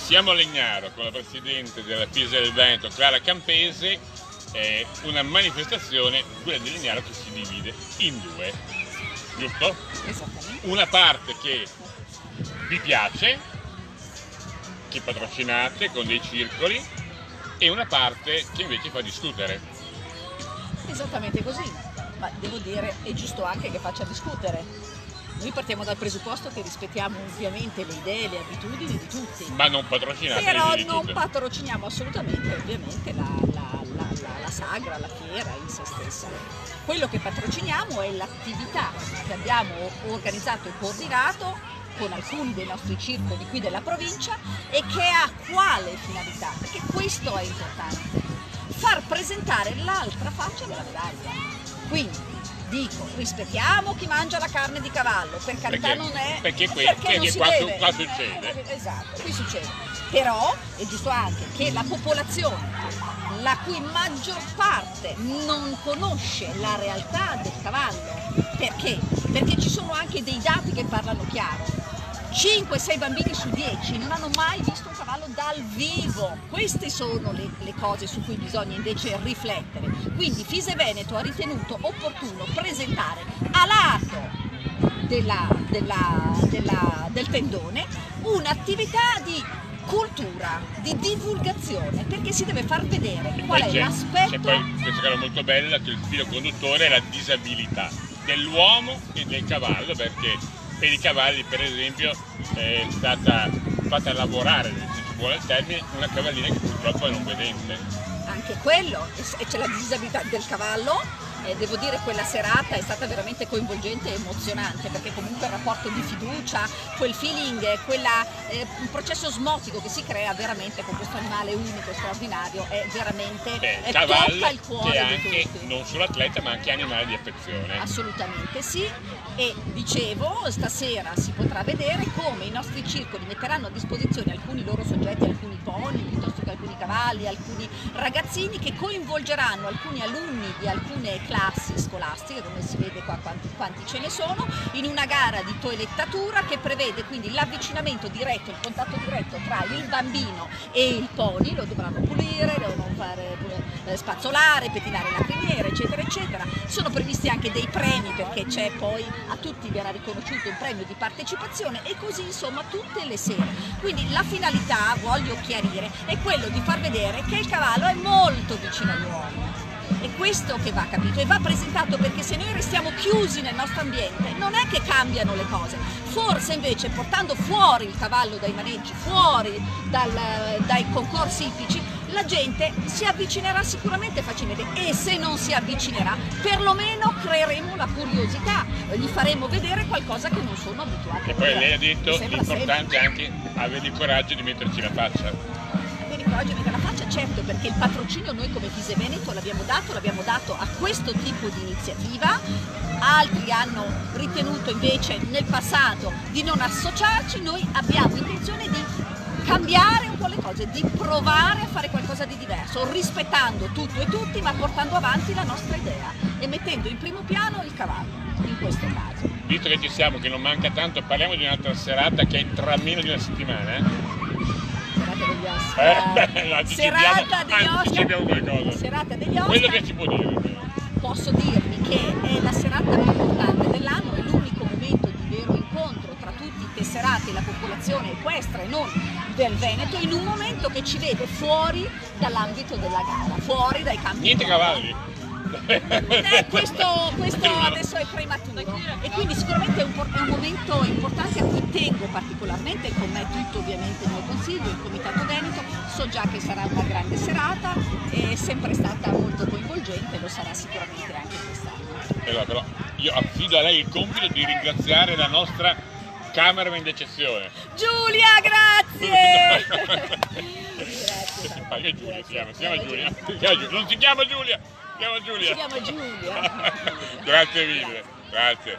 Siamo a Legnaro con la presidente della FISA del Veneto, Clara Campese, una manifestazione, quella di Legnaro, che si divide in due, giusto? Esattamente. Una parte che vi piace, che patrocinate con dei circoli, e una parte che invece fa discutere. Esattamente così, ma devo dire è giusto anche che faccia discutere. Noi partiamo dal presupposto che rispettiamo ovviamente le idee e le abitudini di tutti. Ma non patrocinate Però le non tutte. patrociniamo assolutamente ovviamente la sagra, la fiera in se stessa. Quello che patrociniamo è l'attività che abbiamo organizzato e coordinato con alcuni dei nostri circoli qui della provincia e che ha quale finalità? Perché questo è importante, far presentare l'altra faccia della medaglia. Quindi dico, rispettiamo chi mangia la carne di cavallo, per carità non è... Perché non si qua deve. succede. Esatto, qui succede. Però è giusto anche che la popolazione, la cui maggior parte non conosce la realtà del cavallo, perché? Perché ci sono anche dei dati che parlano chiaro. 5-6 bambini su 10 non hanno mai visto un cavallo dal vivo. Queste sono le cose su cui bisogna invece riflettere. Quindi FISE Veneto ha ritenuto opportuno presentare a lato del tendone un'attività di cultura, di divulgazione, perché si deve far vedere qual è l'aspetto. C'è poi questa cosa molto bella, che il filo conduttore è la disabilità dell'uomo e del cavallo, perché per i cavalli, per esempio, è stata fatta lavorare, se si vuole il termine, una cavallina che purtroppo è non vedente. Anche quello, e c'è la disabilità del cavallo. Devo dire quella serata è stata veramente coinvolgente e emozionante, perché comunque il rapporto di fiducia, quel feeling, un processo osmotico che si crea veramente con questo animale unico e straordinario è veramente Il cavallo tocca il cuore che è di anche tutti. non solo atleta ma anche animale di affezione. Assolutamente sì, e dicevo, stasera si potrà vedere come i nostri circoli metteranno a disposizione alcuni loro soggetti, alcuni pony, piuttosto che alcuni cavalli, alcuni ragazzini che coinvolgeranno alcuni alunni di alcune classi scolastiche, come si vede qua quanti ce ne sono, in una gara di toilettatura che prevede quindi l'avvicinamento diretto, il contatto diretto tra il bambino e il pony. Lo dovranno pulire, devono fare spazzolare, pettinare la criniera, eccetera eccetera. Sono previsti anche dei premi, perché c'è poi, a tutti verrà riconosciuto un premio di partecipazione, e così insomma tutte le sere. Quindi la finalità, voglio chiarire, è quello di far vedere che il cavallo è molto vicino all'uomo. È questo che va capito e va presentato, perché se noi restiamo chiusi nel nostro ambiente non è che cambiano le cose. Forse invece portando fuori il cavallo dai maneggi, fuori dai concorsi ippici, la gente si avvicinerà sicuramente facilmente, e se non si avvicinerà perlomeno creeremo la curiosità, gli faremo vedere qualcosa che non sono abituati a E poi vedere. lei ha detto l'importante è anche avere il coraggio di metterci la faccia. Oggi mette la faccia, certo, perché il patrocinio noi come FISE Veneto l'abbiamo dato a questo tipo di iniziativa. Altri hanno ritenuto invece nel passato di non associarci. Noi abbiamo intenzione di cambiare un po' le cose, di provare a fare qualcosa di diverso, rispettando tutto e tutti, ma portando avanti la nostra idea e mettendo in primo piano il cavallo, in questo caso. Visto che ci siamo, che non manca tanto, parliamo di un'altra serata che è tra meno di una settimana. Serata degli Oscar. Serata degli Oscar. Quello che si può dire. Posso dirvi che è la serata più importante dell'anno, è l'unico momento di vero incontro tra tutti i tesserati e la popolazione equestre e non del Veneto, in un momento che ci vede fuori dall'ambito della gara, fuori dai campi. Niente cavalli. Questo adesso è prematuro, e quindi sicuramente è un momento importante a cui tengo particolarmente, con me tutto ovviamente il mio consiglio, il Comitato Veneto. So già che sarà una grande serata, è sempre stata molto coinvolgente, lo sarà sicuramente anche quest'anno. Allora, però io affido a lei il compito di ringraziare la nostra cameraman d'eccezione. Giulia, grazie! Grazie. Giulia si chiama Giulia. Non si chiama Giulia! Si chiama Giulia. Si chiama Giulia. Grazie mille, grazie.